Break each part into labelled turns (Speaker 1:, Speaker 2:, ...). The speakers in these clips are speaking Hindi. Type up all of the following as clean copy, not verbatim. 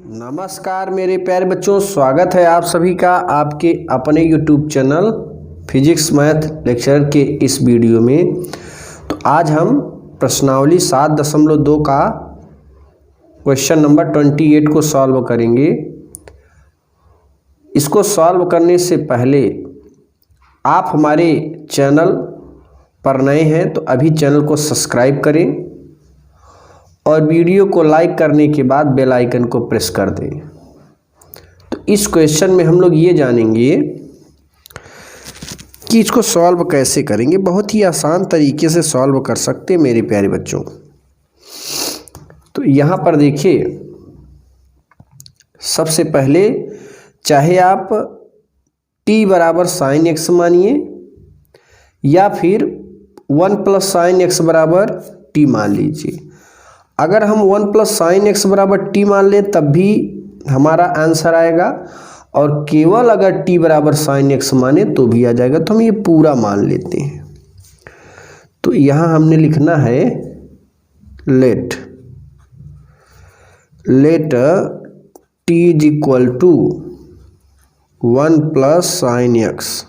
Speaker 1: नमस्कार मेरे प्यारे बच्चों, स्वागत है आप सभी का आपके अपने YouTube channel physics math lecture के इस वीडियो में। तो आज हम प्रश्नावली 7.2 का क्वेश्चन नंबर 28 को सॉल्व करेंगे। इसको सॉल्व करने से पहले आप हमारे चैनल पर नए हैं तो अभी चैनल को सब्सक्राइब करें और वीडियो को लाइक करने के बाद बेल आइकन को प्रेस कर दें। तो इस क्वेश्चन में हम लोग ये जानेंगे कि इसको सॉल्व कैसे करेंगे। बहुत ही आसान तरीके से सॉल्व कर सकते हैं मेरे प्यारे बच्चों। तो यहाँ पर देखिए, सबसे पहले चाहे आप t बराबर साइन एक्स मानिए या फिर 1 प्लस साइन एक्स बराबर t मान लीजिए। अगर हम 1 प्लस साइन एक्स बराबर टी मान ले तब भी हमारा आंसर आएगा, और केवल अगर t बराबर साइन एक्स माने तो भी आ जाएगा। तो हम ये पूरा मान लेते हैं। तो यहाँ हमने लिखना है let t is equal to 1 plus sine x.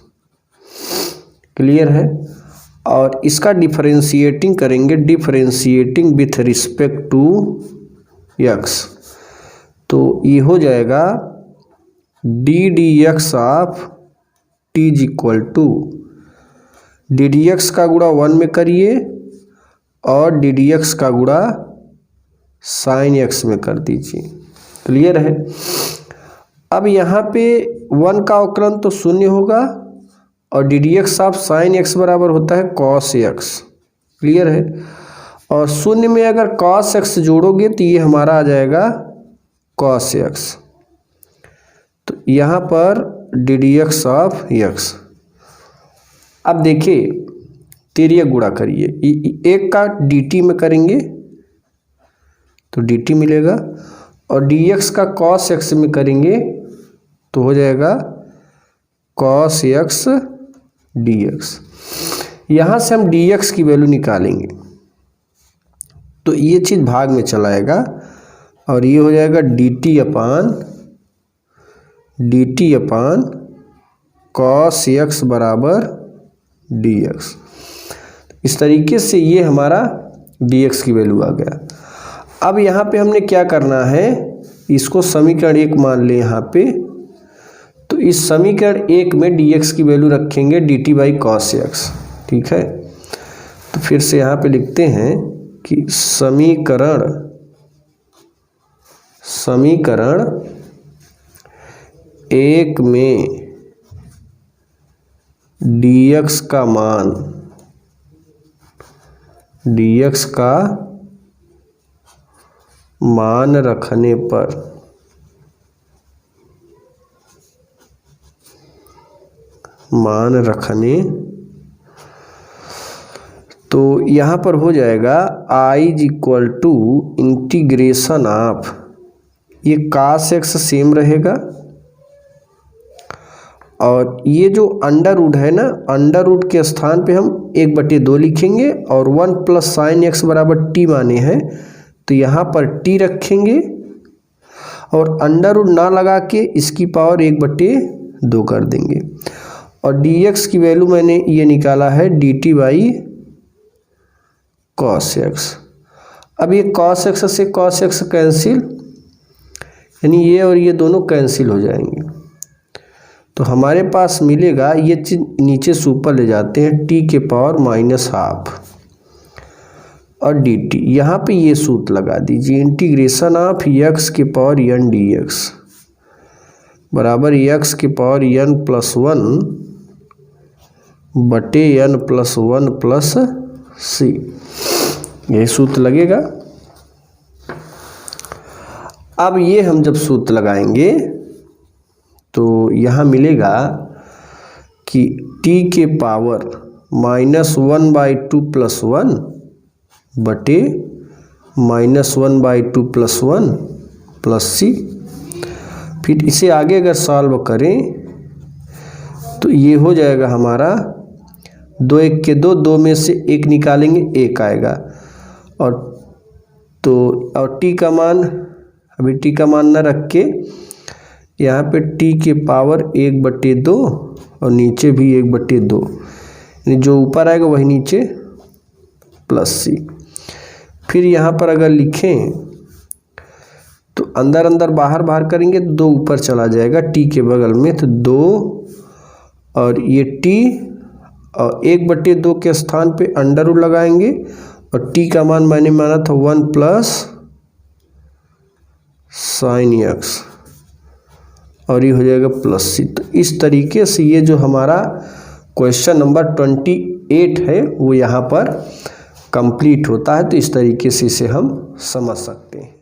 Speaker 1: Clear है। और इसका डिफरेंशिएटिंग करेंगे, differentiating with respect to x. तो ये हो जाएगा d d x of t is equal to d d x का गुणा 1 में करिए और डी डी एक्स का गुणा साइन एक्स में कर दीजिए। क्लियर है। अब यहाँ पे 1 का अवकलन तो शून्य होगा और D d x of sine x बराबर होता है कॉस एक्स। क्लियर है। और शून्य में अगर कॉस एक्स जोड़ोगे तो ये हमारा आ जाएगा कॉस एक्स। तो यहाँ पर D d x of x. अब देखिए, तिर्यक गुणा करिए, एक का डी टी में करेंगे तो डी टी मिलेगा, और डी एक्स का कॉस एक्स में करेंगे तो हो जाएगा कॉस एक्स डी एक्स। यहाँ से हम डी एक्स की वैल्यू निकालेंगे तो ये चीज़ भाग में चला आएगा और ये हो जाएगा d t upon cos x बराबर डी एक्स। इस तरीके से ये हमारा डी एक्स की वैल्यू आ गया। अब यहाँ पे हमने क्या करना है, इसको समीकरण 1 मान लें यहाँ पे। तो इस समीकरण 1 में dx की वैल्यू रखेंगे dt बाई कॉस एक्स। ठीक है। तो फिर से यहाँ पे लिखते हैं कि समीकरण 1 में dx का मान रखने पर तो यहाँ पर हो जाएगा i is equal to integration of, ये कास एक्स सेम रहेगा और ये जो अंडर रूट है ना, अंडर रूट के स्थान पे हम 1/2 लिखेंगे और 1 प्लस साइन एक्स बराबर टी माने हैं तो यहाँ पर टी रखेंगे और अंडर रूट ना लगा के इसकी पावर 1/2 कर देंगे। और dx की वैल्यू मैंने ये निकाला है dt बाई कॉस एक्स। अब ये कॉस एक्स से कॉस एक्स कैंसिल, यानी ये और ये दोनों कैंसिल हो जाएंगे। तो हमारे पास मिलेगा, ये चीज़ नीचे से ऊपर ले जाते हैं, t के पावर -12 और dt। यहाँ पे ये सूत्र लगा दीजिए, इंटीग्रेशन ऑफ x के पावर n dx बराबर x के पावर n+1 बटे n+1 प्लस सी। यही सूत्र लगेगा। अब ये हम जब सूत्र लगाएंगे तो यहाँ मिलेगा कि t के पावर -1/2 प्लस 1 बटे -1/2 प्लस 1 प्लस सी। फिर इसे आगे अगर सॉल्व करें तो ये हो जाएगा हमारा 2 1 के 2, 2 में से 1 निकालेंगे 1 आएगा, और तो और t का मान अभी टी का मान न रख के यहाँ पे टी के पावर 1/2 और नीचे भी 1/2, यानी जो ऊपर आएगा वही नीचे प्लस सी। फिर यहाँ पर अगर लिखें तो अंदर अंदर बाहर बाहर करेंगे तो 2 ऊपर चला जाएगा टी के बगल में, तो 2 और ये टी और 1/2 के स्थान पे अंडर रूट लगाएंगे और टी का मान मैंने माना था 1 प्लस साइन एक्स और ये हो जाएगा प्लस सी। तो इस तरीके से ये जो हमारा क्वेश्चन नंबर 28 है वो यहाँ पर कंप्लीट होता है। तो इस तरीके से इसे हम समझ सकते हैं।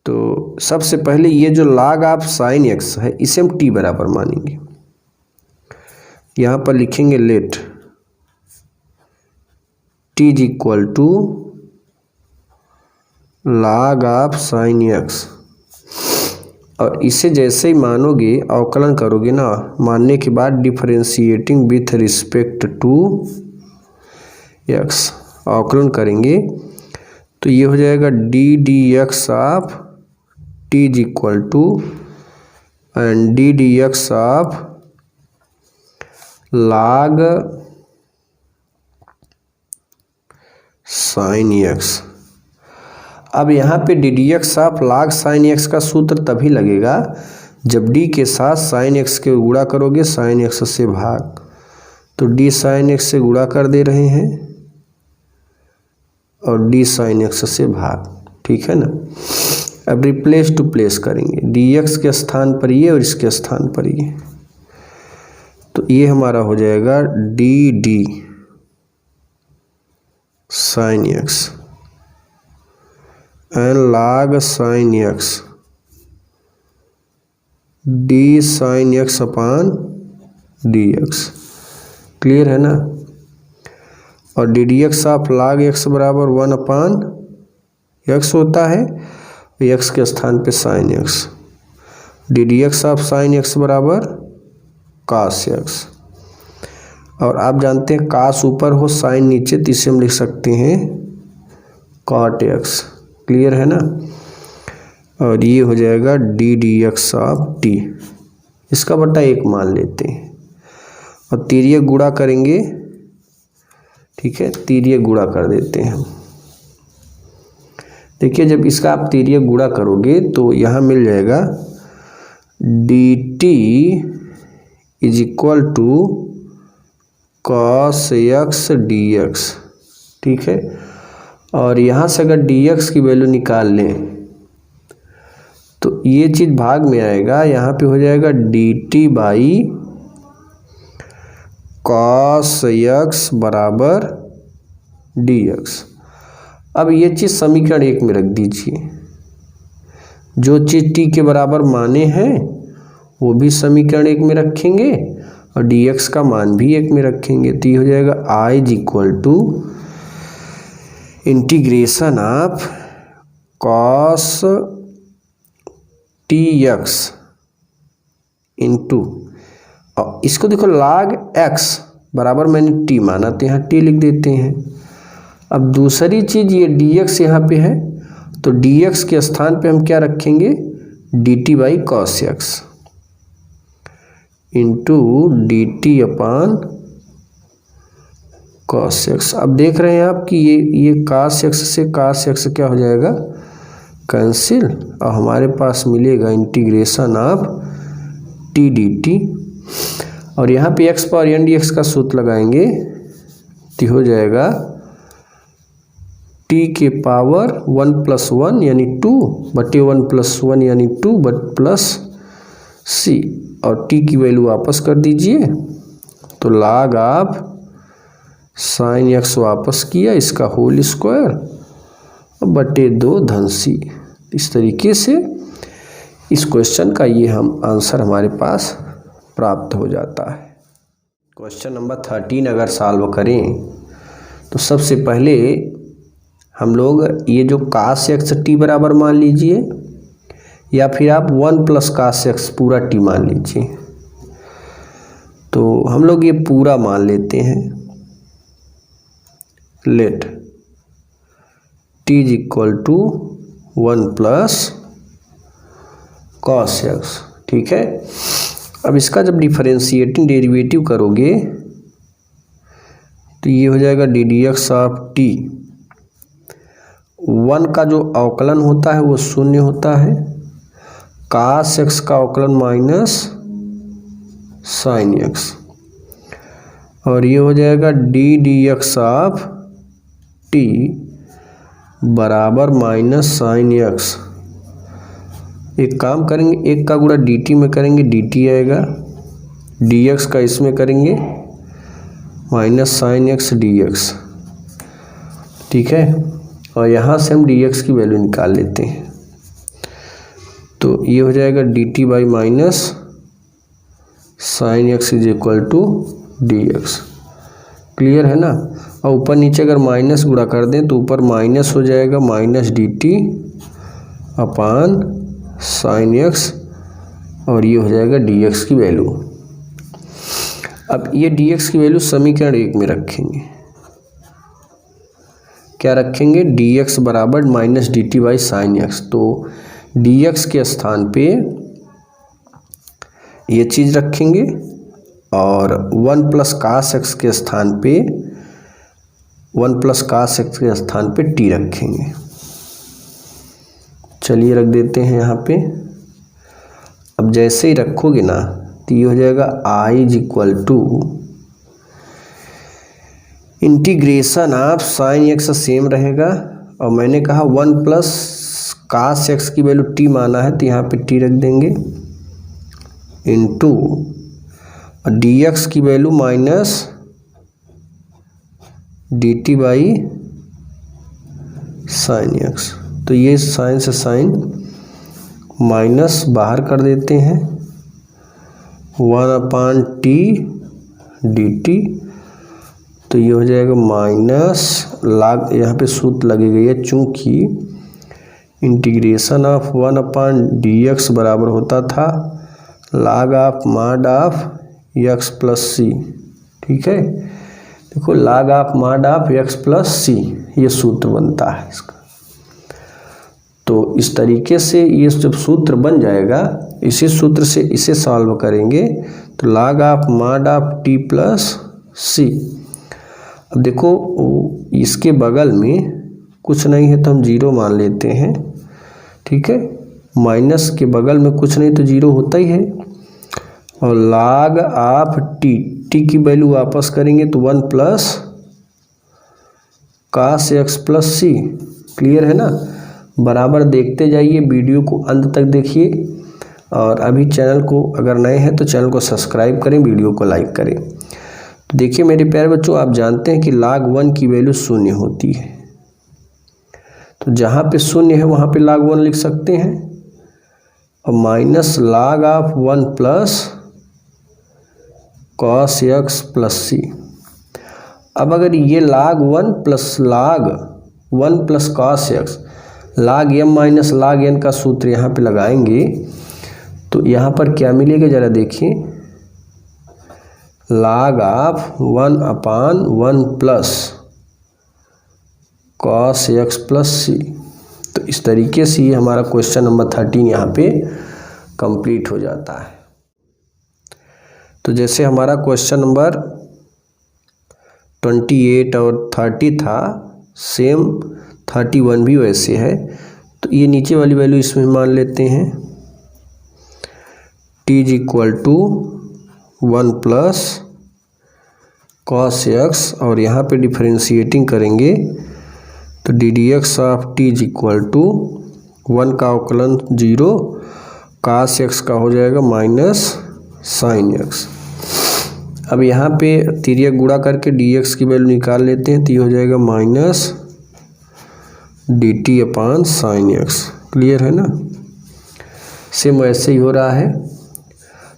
Speaker 1: तो सबसे पहले ये जो log ऑफ साइन एक्स है इसे हम टी बराबर मानेंगे। यहाँ पर लिखेंगे let t is equal to log of sine x, और इसे जैसे ही मानोगे अवकलन करोगे ना, मानने के बाद differentiating with respect to x अवकलन करेंगे तो ये हो जाएगा d d x of t is equal to and d d x of log sine x. अब यहाँ पे d d x of log sine x का सूत्र तभी लगेगा जब डी के साथ साइन एक्स के गुणा करोगे साइन एक्स से भाग, तो डी साइन एक्स से गुणा कर दे रहे हैं और डी साइन एक्स से भाग, ठीक है ना। अब रिप्लेस टू प्लेस करेंगे, डी एक्स के स्थान पर ये और इसके स्थान पर ये, तो ये हमारा हो जाएगा d D sine x and log sine x D sine x upon d x. Clear है ना। और D d x of log x बराबर 1 अपान एक्स होता है, एक्स के स्थान पे sign x. D d x of sine x बराबर कास एक्स, और आप जानते हैं कास ऊपर हो साइन नीचे, तो इसे हम लिख सकते हैं कॉट एक्स। क्लियर है ना। और ये हो जाएगा d d x of T, इसका बटा 1 मान लेते हैं और तिर्यक गुणा करेंगे, ठीक है, तिर्यक गुणा कर देते हैं हम। देखिए जब इसका आप तिर्यक गुणा करोगे तो यहाँ मिल जाएगा d t is equal to cos x d x, ठीक है। और यहाँ से अगर डी एक्स की वैल्यू निकाल लें तो ये चीज़ भाग में आएगा, यहाँ पे हो जाएगा d t by cos x बराबर डी एक्स। अब ये चीज़ समीकरण 1 में रख दीजिए, जो चीज़ टी के बराबर माने हैं वो भी समीकरण 1 में रखेंगे और डी एक्स का मान भी 1 में रखेंगे। तो ये हो जाएगा I is equal to integration of cos t x into, और इसको देखो log एक्स बराबर मैंने टी माना तो यहाँ टी लिख देते हैं। अब दूसरी चीज़ ये डी एक्स यहाँ पे है, तो डी एक्स के स्थान पे हम क्या रखेंगे, d t by cos x into d t upon cos x. अब देख रहे हैं आप कि ये कॉस एक्स से कॉस एक्स क्या हो जाएगा, कैंसिल, और हमारे पास मिलेगा integration of t d t, और यहाँ पे x power n d x का सूत्र लगाएंगे तो हो जाएगा टी के पावर 1 + 1 यानी 2 बटे 1 + 1 यानी 2 बट प्लस सी, और टी की वैल्यू वापस कर दीजिए तो log ऑफ साइन एक्स वापस किया, इसका होल स्क्वायर बटे 2 धन सी। इस तरीके से इस क्वेश्चन का ये हम आंसर हमारे पास प्राप्त हो जाता है। क्वेश्चन नंबर 13 अगर सॉल्व करें तो सबसे पहले हम लोग ये जो कास एक्स टी बराबर मान लीजिए, या फिर आप 1 + कास एक्स पूरा टी मान लीजिए। तो हम लोग ये पूरा मान लेते हैं, let t is equal to 1 + cos x. ठीक है, अब इसका जब डिफरेंशिएटिंग डेरिवेटिव करोगे तो ये हो जाएगा d d x of T. 1 का जो अवकलन होता है वो शून्य होता है, कास एक्स का अवकलन माइनस साइन एक्स, और ये हो जाएगा d d x of T बराबर माइनस साइन एक्स। एक काम करेंगे, एक का गुणा डी टी में करेंगे, डी टी आएगा, डी एक्स का इसमें करेंगे minus sine x d x. ठीक है, और यहाँ से हम डी एक्स की वैल्यू निकाल लेते हैं, तो ये हो जाएगा d t by minus sine x is equal to d x. Clear है ना। और ऊपर नीचे अगर माइनस गुणा कर दें तो ऊपर माइनस हो जाएगा माइनस डी टी अपान साइन एक्स, और ये हो जाएगा डी एक्स की वैल्यू। अब ये डी एक्स की वैल्यू समीकरण 1 में रखेंगे। क्या रखेंगे? डी एक्स बराबर minus d t by sine x. तो डी एक्स के स्थान पे ये चीज़ रखेंगे और 1 प्लस कास एक्स के स्थान पे 1 प्लस कास एक्स के स्थान पे टी रखेंगे। चलिए रख देते हैं यहाँ पे। अब जैसे ही रखोगे ना तो ये हो जाएगा I is equal to integration of sine x same रहेगा, और मैंने कहा 1 प्लस कास एक्स की वैल्यू टी माना है तो यहाँ पे टी रख देंगे इनटू डी एक्स की value minus d t by sine x. तो ये साइन से साइन माइनस बाहर कर देते हैं, 1 अपान टी डी टी, तो ये हो जाएगा माइनस लाग, यहाँ पे सूत्र लगेगा ये, चूँकि integration of 1 upon d x बराबर होता था log of mod of x plus c. ठीक है, देखो log of mod of x plus c ये सूत्र बनता है इसका। तो इस तरीके से ये जब सूत्र बन जाएगा, इसी सूत्र से इसे सॉल्व करेंगे तो log of mod of t plus c. अब देखो इसके बगल में कुछ नहीं है तो हम जीरो मान लेते हैं। ठीक है, माइनस के बगल में कुछ नहीं तो जीरो होता ही है, और लाग ऑफ टी, टी की वैल्यू वापस करेंगे तो 1 plus cos x plus c. Clear है ना। बराबर देखते जाइए, वीडियो को अंत तक देखिए, और अभी चैनल को अगर नए हैं तो चैनल को सब्सक्राइब करें, वीडियो को लाइक करें। तो देखिए मेरे प्यारे बच्चों, आप जानते हैं कि लाग 1 की वैल्यू शून्य होती है, तो जहाँ पे शून्य है वहाँ पे लाग 1 लिख सकते हैं, और minus log of 1 plus cos x plus c. अब अगर ये log 1 plus cos x, log m minus log n का सूत्र यहाँ पे लगाएंगे तो यहाँ पर क्या मिलेगा जरा देखिए, log of 1 upon 1 plus cos x plus c. तो इस तरीके से ये हमारा क्वेश्चन नंबर 13 यहाँ पे कंप्लीट हो जाता है। तो जैसे हमारा क्वेश्चन नंबर 28 और 30 था, सेम 31 भी वैसे है। तो ये नीचे वाली वैल्यू इसमें मान लेते हैं, t is equal to 1 plus cos x, और यहाँ पे डिफरेंशिएटिंग करेंगे तो d d x of t is equal to 1 का अवकलन 0, कास एक्स का हो जाएगा माइनस साइन एक्स। अब यहाँ पे तिर्यक गुणा करके डी एक्स की वैल्यू निकाल लेते हैं तो ये हो जाएगा माइनस डी टी अपान साइन एक्स। क्लियर है ना। सेम वैसे ही हो रहा है।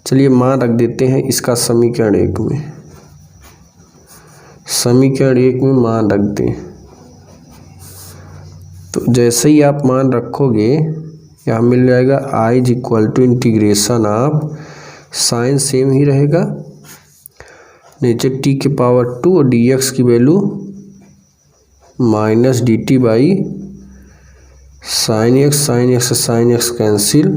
Speaker 1: चलिए मान रख देते हैं इसका समीकरण 1 में, समीकरण 1 में मान रख दें। तो जैसे ही आप मान रखोगे यहाँ मिल जाएगा I is equal to integration of, sine same ही रहेगा, नीचे टी के पावर 2 और डी एक्स की value minus d t by sine x से साइन एक्स कैंसिल,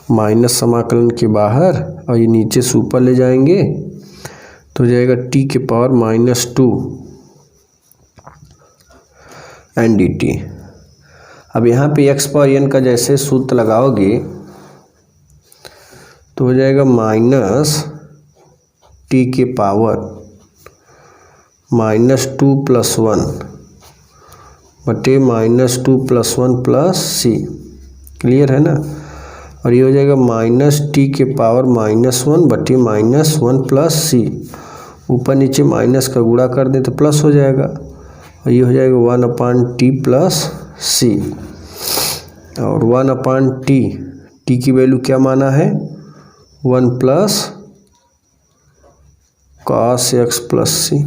Speaker 1: माइनस समाकलन के बाहर और ये नीचे से ऊपर ले जाएंगे तो हो जाएगा t के पावर -2 n dt। अब यहाँ पे x पावर n का जैसे सूत्र लगाओगे तो हो जाएगा माइनस t के पावर -2 + 1 बटे -2 + 1 + c। क्लियर है ना। और ये हो जाएगा -t के पावर -1 बटे -1 + c। ऊपर नीचे माइनस का गुणा कर दें तो प्लस हो जाएगा और ये हो जाएगा 1/t + c। और 1/t t की वैल्यू क्या माना है 1 + cos x + c।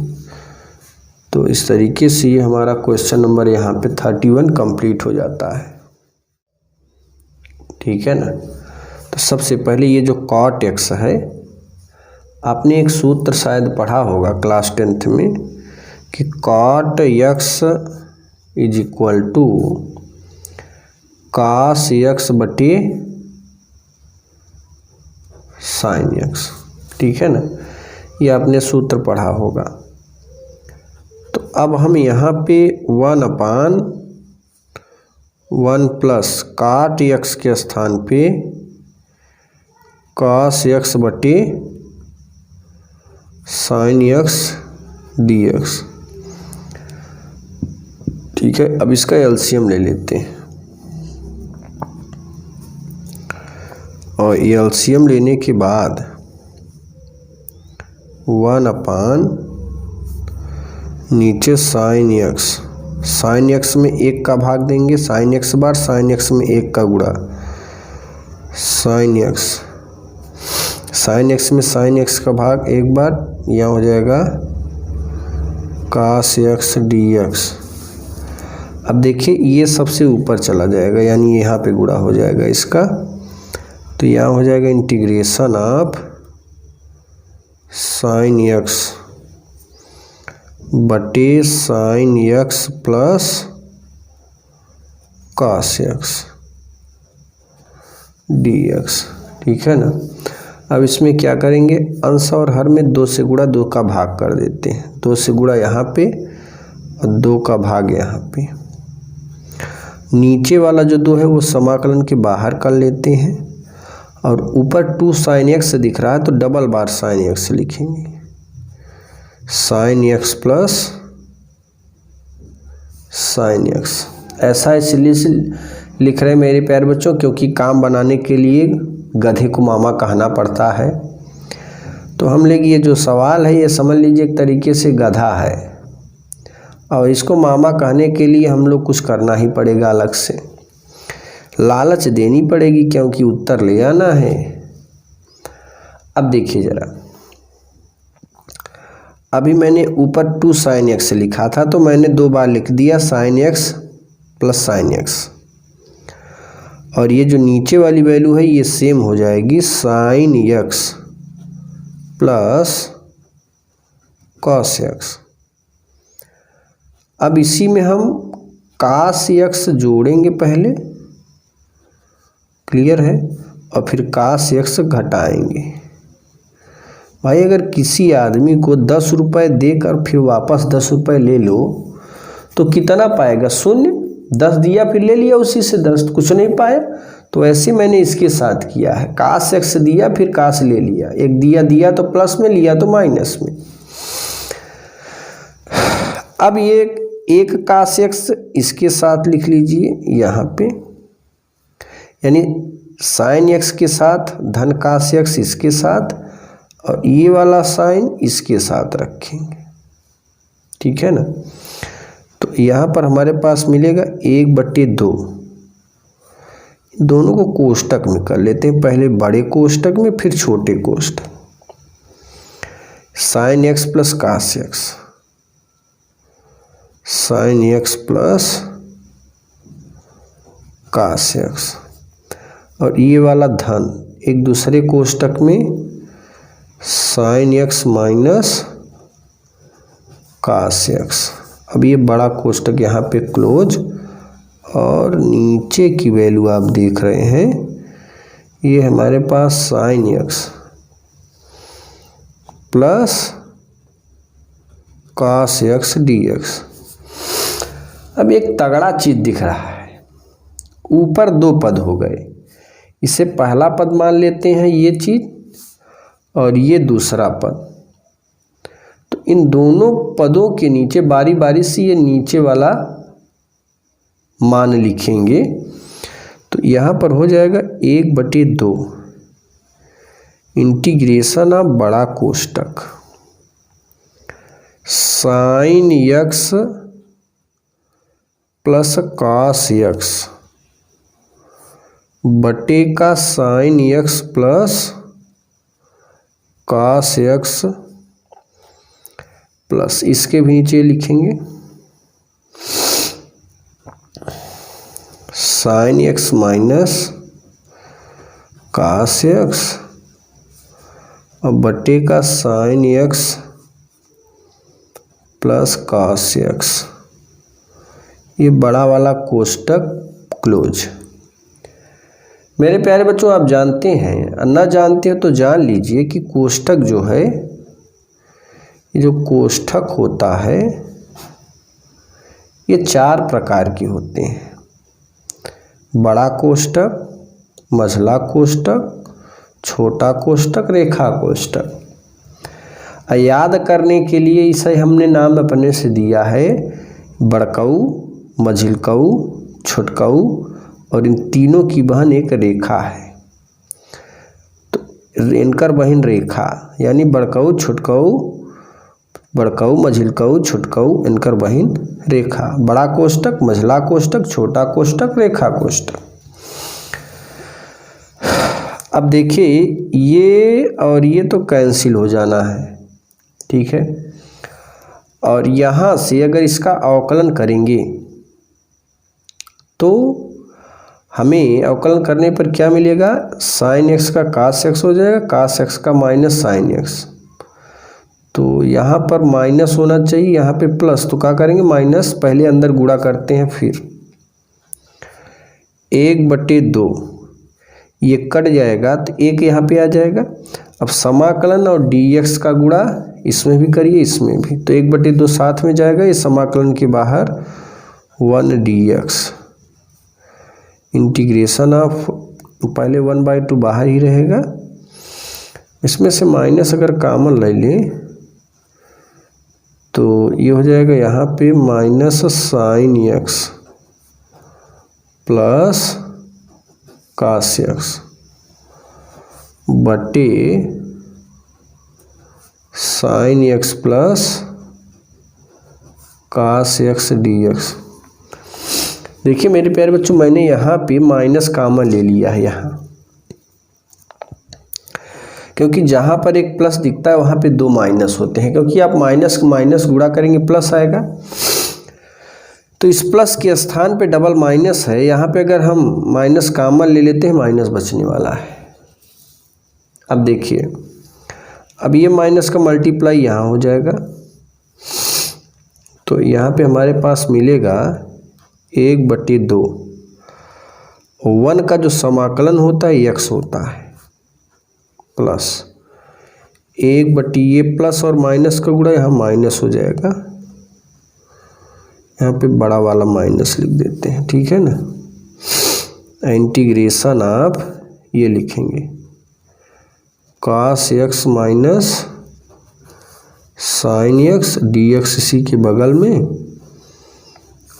Speaker 1: तो इस तरीके से ये हमारा क्वेश्चन नंबर यहाँ पे 31 कंप्लीट हो जाता है। ठीक है ना। तो सबसे पहले ये जो cot x है, आपने एक सूत्र शायद पढ़ा होगा क्लास 10th में कि cot x = cos x बटे sin x। ठीक है ना, ये आपने सूत्र पढ़ा होगा। तो अब हम यहाँ पे 1/1 + cot x के स्थान पे cos x बटे sin x dx। ठीक है, अब इसका एलसीएम ले लेते हैं और एलसीएम लेने के बाद 1/, नीचे sin x में 1 का भाग देंगे, sin x बार sin x में 1 का गुणा sin x में sin x का भाग 1 बार, यहाँ हो जाएगा cos x dx। अब देखिए ये सबसे ऊपर चला जाएगा यानी यहाँ पे गुणा हो जाएगा इसका, तो यहाँ हो जाएगा इंटीग्रेशन ऑफ sin x बटे sin x plus cos x dx। ठीक है ना। अब इसमें क्या करेंगे, अंश और हर में 2 से गुणा 2 का भाग कर देते हैं। 2 से गुणा यहाँ पे और 2 का भाग यहाँ पे। नीचे वाला जो 2 है वो समाकलन के बाहर कर लेते हैं और ऊपर 2 sin x दिख रहा है तो डबल बार sin x लिखेंगे, sin x plus sin x। ऐसा इसलिए लिख रहे हैं मेरे प्यारे बच्चों क्योंकि काम बनाने के लिए गधे को मामा कहना पड़ता है। तो हम लोग ये जो सवाल है ये समझ लीजिए एक तरीके से गधा है और इसको मामा कहने के लिए हम लोग कुछ करना ही पड़ेगा, अलग से लालच देनी पड़ेगी क्योंकि उत्तर ले आना है। अब देखिए ज़रा, अभी मैंने ऊपर 2 sin x लिखा था तो मैंने 2 बार लिख दिया sin x plus sin x, और ये जो नीचे वाली वैल्यू है ये सेम हो जाएगी sin x plus cos x। अब इसी में हम cos x जोड़ेंगे पहले, क्लियर है, और फिर cos x घटाएंगे। भाई अगर किसी आदमी को 10 रुपये देकर फिर वापस 10 रुपये ले लो तो कितना पाएगा, 0। 10 दिया फिर ले लिया उसी से 10, कुछ नहीं पाया। तो ऐसे मैंने इसके साथ किया है, cos x दिया फिर cos ले लिया, एक दिया तो प्लस में, लिया तो माइनस में। अब ये एक cos x इसके साथ लिख लीजिए यहाँ पे, यानी sin x के साथ धन cos x इसके साथ और ये वाला साइन इसके साथ रखेंगे। ठीक है ना। तो यहाँ पर हमारे पास मिलेगा 1/2। दोनों को कोष्टक में कर लेते हैं, पहले बड़े कोष्टक में फिर छोटे कोष्टक। sin x plus cos x, sin x plus cos x, और ये वाला धन एक दूसरे कोष्टक में sin x minus cos x। अब ये बड़ा कोष्टक यहाँ पे क्लोज, और नीचे की वैल्यू आप देख रहे हैं ये हमारे पास sine x plus cos x d x. अब एक तगड़ा चीज दिख रहा है, ऊपर दो पद हो गए, इसे पहला पद मान लेते हैं ये चीज, और ये दूसरा पद। तो इन दोनों पदों के नीचे बारी बारी से ये नीचे वाला मान लिखेंगे। तो यहाँ पर हो जाएगा 1/2 इंटीग्रेशन ऑफ बड़ा कोष्टक sine x plus cos x बटे का sine x plus cos x plus इसके भी नीचे लिखेंगे sine x minus cos x और बटे का sine x plus cos x. ये बड़ा वाला कोष्टक क्लोज। मेरे प्यारे बच्चों, आप जानते हैं, ना जानते हैं तो जान लीजिए कि कोष्टक जो है, ये जो कोष्ठक होता है ये 4 प्रकार के होते हैं। बड़ा कोष्टक, मझला कोष्टक, छोटा कोष्टक, रेखा कोष्टक। याद करने के लिए इसे हमने नाम अपने से दिया है बड़कऊ, मझिलकऊ, छोटकऊ, और इन तीनों की बहन एक रेखा है। तो इनकर बहन रेखा यानी बड़कऊ, छोटकऊ, बड़कऊ, मझिलकऊ, छोटकऊ, इनकर बहन रेखा। बड़ा कोष्टक, मझला कोष्टक, छोटा कोष्टक, रेखा कोष्टक। अब देखिए ये और ये तो कैंसिल हो जाना है, ठीक है। और यहाँ से अगर इसका अवकलन करेंगे तो हमें अवकलन करने पर क्या मिलेगा, साइन एक्स का कास एक्स हो जाएगा, कास एक्स का माइनस साइन एक्स। तो यहाँ पर माइनस होना चाहिए, यहाँ पे प्लस, तो क्या करेंगे माइनस, पहले अंदर गुणा करते हैं, फिर 1/2 ये कट जाएगा तो एक यहाँ पे आ जाएगा। अब समाकलन और dx का गुणा इसमें भी करिए, इसमें भी, तो 1/2 साथ में जाएगा, ये समाकलन के बाहर 1 dx इंटीग्रेशन ऑफ, पहले 1/2 बाहर ही रहेगा, इसमें से माइनस अगर कॉमन ले लें तो ये हो जाएगा यहाँ पे minus sine x plus cos x बटे sine x plus cos x d x. देखिए मेरे प्यारे बच्चों, मैंने यहाँ पे माइनस कॉमन ले लिया है यहाँ, क्योंकि जहाँ पर एक प्लस दिखता है वहाँ पे 2 माइनस होते हैं, क्योंकि आप माइनस माइनस गुणा करेंगे प्लस आएगा। तो इस प्लस के स्थान पे डबल माइनस है, यहाँ पे अगर हम माइनस कॉमन ले लेते हैं माइनस बचने वाला है। अब देखिए, अब ये माइनस का मल्टीप्लाई यहाँ हो जाएगा, तो यहाँ पे हमारे पास मिलेगा 1/2। 1 का जो समाकलन होता है x होता है, प्लस 1/, ये प्लस और माइनस का गुणा यहाँ माइनस हो जाएगा, यहाँ पे बड़ा वाला माइनस लिख देते हैं, ठीक है ना। इंटीग्रेशन आप ये लिखेंगे cos x minus sine x dx इसी के बगल में,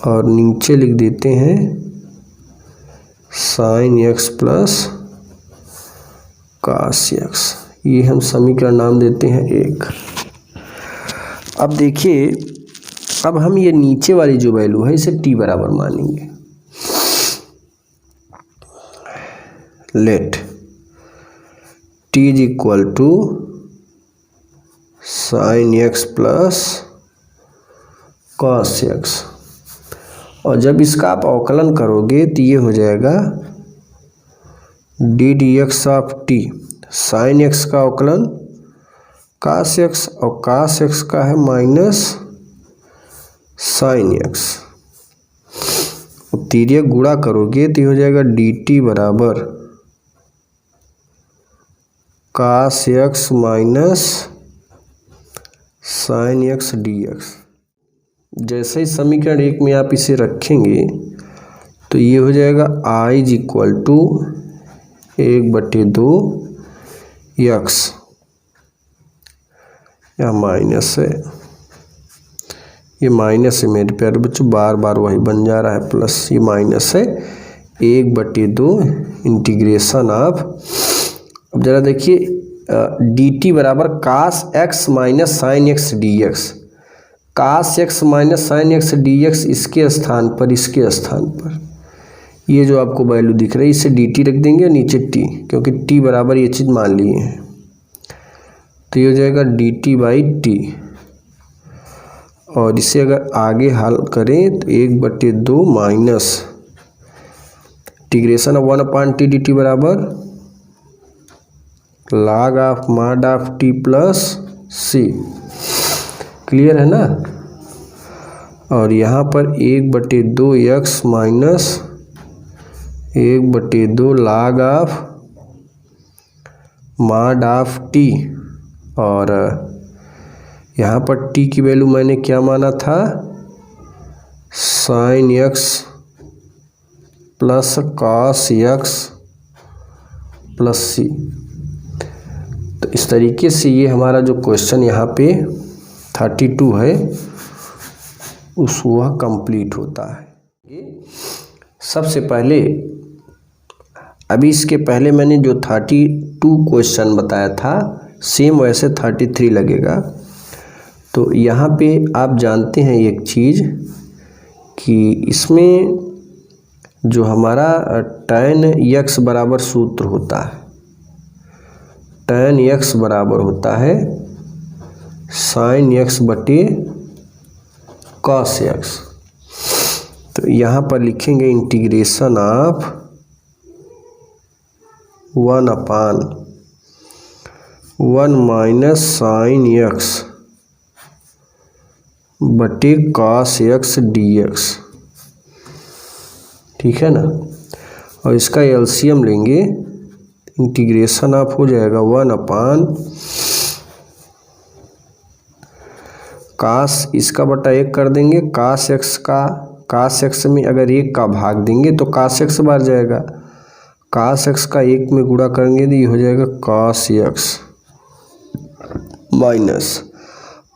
Speaker 1: और नीचे लिख देते हैं sign x plus cos x। ये हम समीकरण नाम देते हैं 1। अब देखिए, अब हम ये नीचे वाली जो वैल्यू है इसे t बराबर मानेंगे। Let t is equal to sine x plus cos x, और जब इसका आप अवकलन करोगे तो ये हो जाएगा d d x of T, sign x का अवकलन कास एक्स, और कास एक्स का है माइनस साइन एक्स, तिर्यक गुणा करोगे तो हो जाएगा डी टी बराबर cos x minus sin x dx। जैसे ही समीकरण 1 में आप इसे रखेंगे तो ये हो जाएगा I is equal to 1/2 x, या माइनस है, ये माइनस है मेरे प्यारे बच्चों, बार बार वही बन जा रहा है, प्लस ये माइनस है 1/2 इंटीग्रेशन ऑफ। अब जरा देखिए डी टी बराबर cos x minus sine x d x. Cos x minus sine x d x इसके स्थान पर, इसके स्थान पर ये जो आपको वैल्यू दिख रही है इसे डी टी रख देंगे और नीचे टी, क्योंकि टी बराबर ये चीज़ मान लिए हैं। तो ये हो जाएगा डी टी बाई टी, और इसे अगर आगे हल करें तो 1/2 minus integration of 1/t d t बराबर log of mod of t plus c. Clear है ना। और यहाँ पर 1/2 x minus 1/2 log of mod of t, और यहाँ पर टी की वैल्यू मैंने क्या माना था, sine x plus cos x plus c. तो इस तरीके से ये हमारा जो क्वेश्चन यहाँ पे 32 है उस वह कंप्लीट होता है। सबसे पहले अभी इसके पहले मैंने जो 32 क्वेश्चन बताया था सेम वैसे 33 लगेगा। तो यहाँ पे आप जानते हैं एक चीज़ कि इसमें जो हमारा tan x बराबर सूत्र होता है, tan x बराबर होता है sin x बटे cos x। तो यहाँ पर लिखेंगे integration of 1/1 minus sine x बटे cos x dx। ठीक है ना। और इसका एलसीएम लेंगे, इंटीग्रेशन ऑफ हो जाएगा 1/, cos इसका बटा 1 कर देंगे, cos x का, cos x में अगर 1 का भाग देंगे तो cos x बार जाएगा, cos x का 1 में गुणा करेंगे तो ये हो जाएगा cos x minus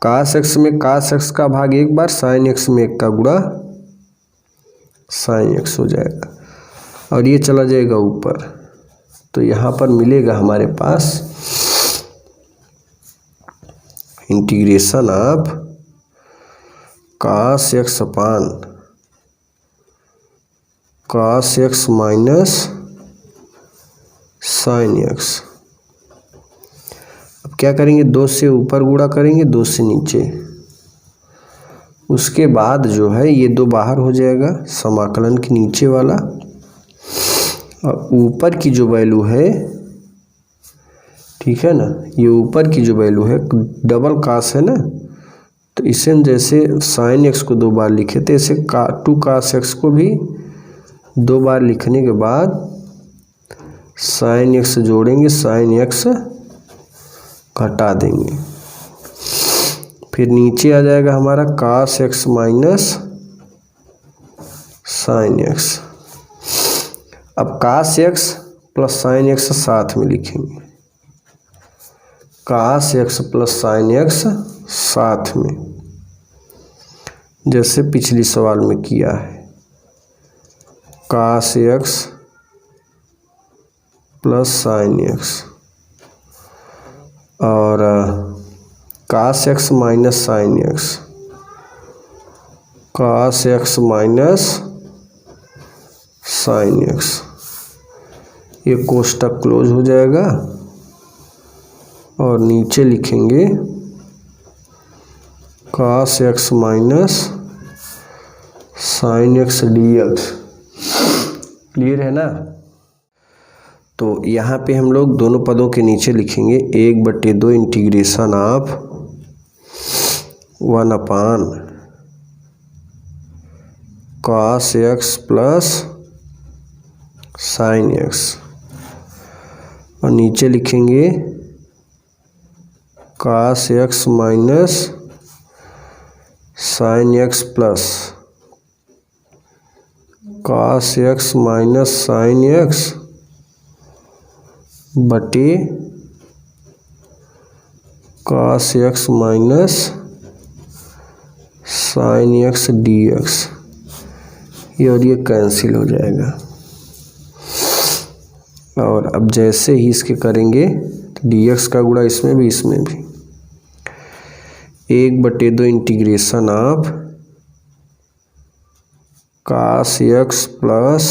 Speaker 1: cos x में cos x का भाग 1 बार, sin x में 1 का गुणा sin x हो जाएगा, और ये चला जाएगा ऊपर। तो यहाँ पर मिलेगा हमारे पास integration of cos x upon cos x minus sin x। अब क्या करेंगे, 2 से ऊपर गुणा करेंगे, 2 से नीचे, उसके बाद जो है ये 2 बाहर हो जाएगा समाकलन के नीचे वाला, और ऊपर की जो वैल्यू है, ठीक है ना, ये ऊपर की जो वैल्यू है डबल cos है ना, तो इसे हम जैसे sin x को 2 बार लिखे थे, ऐसे 2 cos x को भी 2 बार लिखने के बाद sin x जोड़ेंगे, sin x घटा देंगे, फिर नीचे आ जाएगा हमारा cos x minus sin x। अब cos x plus sin x साथ में लिखेंगे, cos x plus sin x साथ में, जैसे पिछली सवाल में किया है, cos x plus sin x और cos x minus sin x, cos x minus sin x, ये कोष्टक क्लोज हो जाएगा, और नीचे लिखेंगे cos x minus sin x dx। Clear है ना। तो यहाँ पे हम लोग दोनों पदों के नीचे लिखेंगे 1/2 integration of 1/, cos x plus sin x, और नीचे लिखेंगे cos x minus sine x plus cos x minus sine x बटे cos x minus sine x d x, ये और ये कैंसिल हो जाएगा। और अब जैसे ही इसके करेंगे तो डी एक्स का गुणा इसमें भी 1/2 integration of cos x plus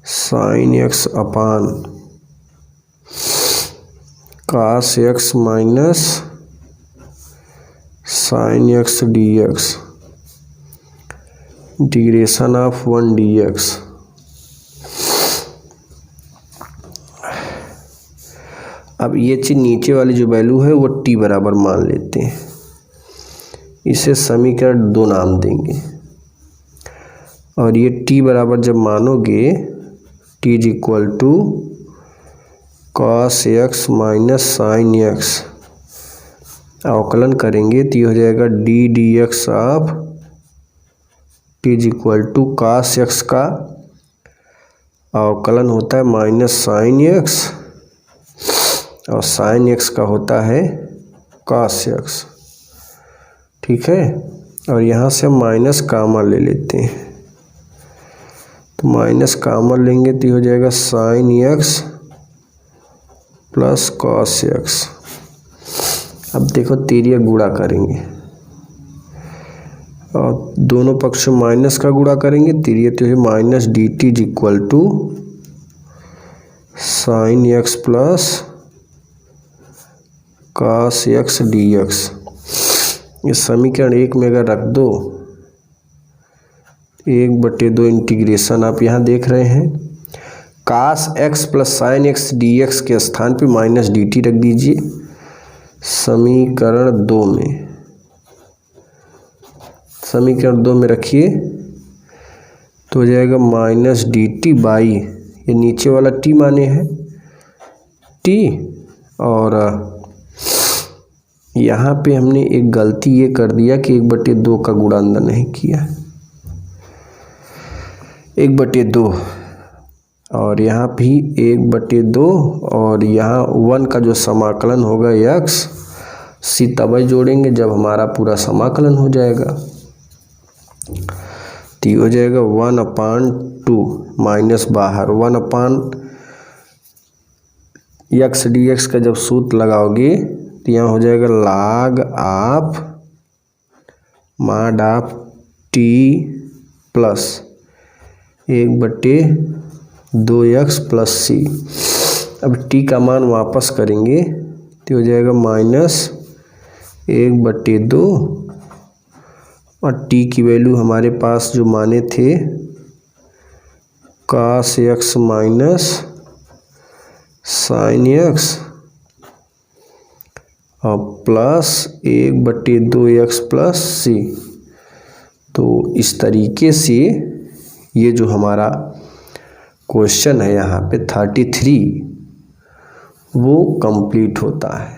Speaker 1: sine x upon cos x minus sine x d x integration of 1 dx। अब ये चीज नीचे वाली जो वैल्यू है वो t बराबर मान लेते हैं, इसे समीकरण 2 नाम देंगे। और ये t बराबर जब मानोगे t is equal to cos x minus sine x, अवकलन करेंगे तो ये हो जाएगा d d x of t is equal to cos x का अवकलन होता है माइनस साइन एक्स और साइन एक्स का होता है cos x। ठीक है, और यहाँ से हम माइनस कामन ले लेते हैं, तो माइनस कामन लेंगे तो हो जाएगा sign x plus cos x। अब देखो तिर्यक गुणा करेंगे और दोनों पक्ष में माइनस का गुणा करेंगे, तिर्यक तो है minus d t is equal to sine x plus cos x dx। ये समीकरण 1 में अगर रख दो 1/2 इंटीग्रेशन आप यहाँ देख रहे हैं cos x plus sine x dx के स्थान पे माइनस डी टी रख दीजिए समीकरण 2 में। समीकरण 2 में रखिए तो हो जाएगा माइनस डी टी बाई, ये नीचे वाला t माने है t, और यहाँ पे हमने एक गलती ये कर दिया कि 1/2 का गुणा अंदर नहीं किया, 1/2, और यहाँ भी 1/2, और यहाँ 1 का जो समाकलन होगा x सी तब जोड़ेंगे जब हमारा पूरा समाकलन हो जाएगा। तो ये हो जाएगा 1/2 माइनस बाहर 1/x dx का जब सूत्र लगाओगे तो यहाँ हो जाएगा log of mod of t plus 1/2x plus c. अब t का मान वापस करेंगे तो हो जाएगा माइनस 1/2, और t की वैल्यू हमारे पास जो माने थे cos x minus sine x और प्लस 1/2x प्लस सी। तो इस तरीके से ये जो हमारा क्वेश्चन है यहाँ पे 33 वो कंप्लीट होता है।